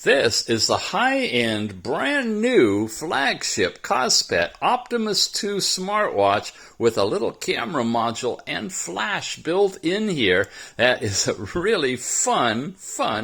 This is the high-end, brand new flagship KOSPET Optimus 2 smartwatch with a little camera module and flash built in here. That is a really fun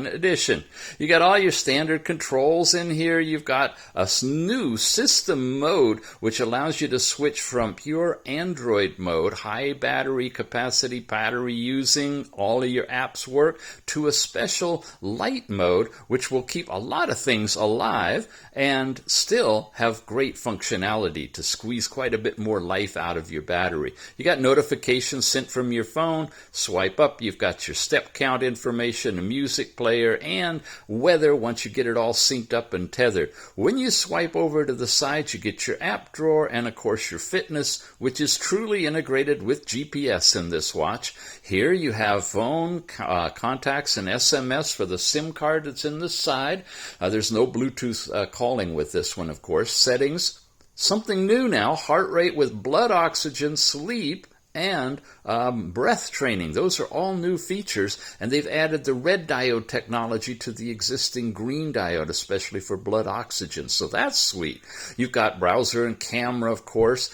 addition. You got all your standard controls in here. You've got a new system mode which allows you to switch from pure Android mode, high battery capacity, battery using, all of your apps work, to a special light mode which will keep a lot of things alive and still have great functionality to squeeze quite a bit more life out of your battery. You got notifications sent from your phone. Swipe up, you've got your step count information, a music player, and weather once you get it all synced up and tethered. When you swipe over to the side, you get your app drawer and, of course, your fitness, which is truly integrated with GPS in this watch. Here you have phone, contacts, and SMS for the SIM card that's in the side. There's no Bluetooth calling with this one, of course. Settings, something new now, heart rate with blood oxygen, sleep, and breath training. Those are all new features, and they've added the red diode technology to the existing green diode, especially for blood oxygen. So that's sweet. You've got browser and camera, of course.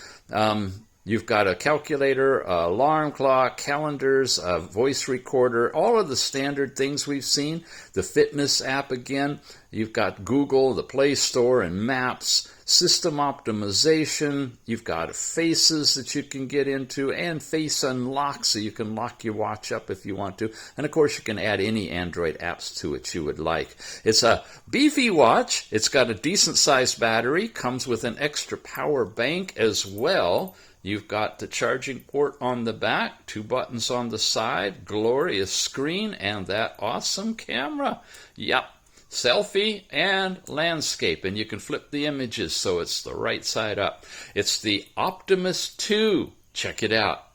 You've got a calculator, alarm clock, calendars, a voice recorder, all of the standard things we've seen. The fitness app again. You've got Google, the Play Store, and Maps. System optimization. You've got faces that you can get into, and face unlock, so you can lock your watch up if you want to. And of course, you can add any Android apps to it you would like. It's a beefy watch. It's got a decent sized battery. Comes with an extra power bank as well. You've got the charging port on the back, 2 buttons on the side, glorious screen, and that awesome camera. Yep, selfie and landscape, and you can flip the images so it's the right side up. It's the Optimus 2. Check it out.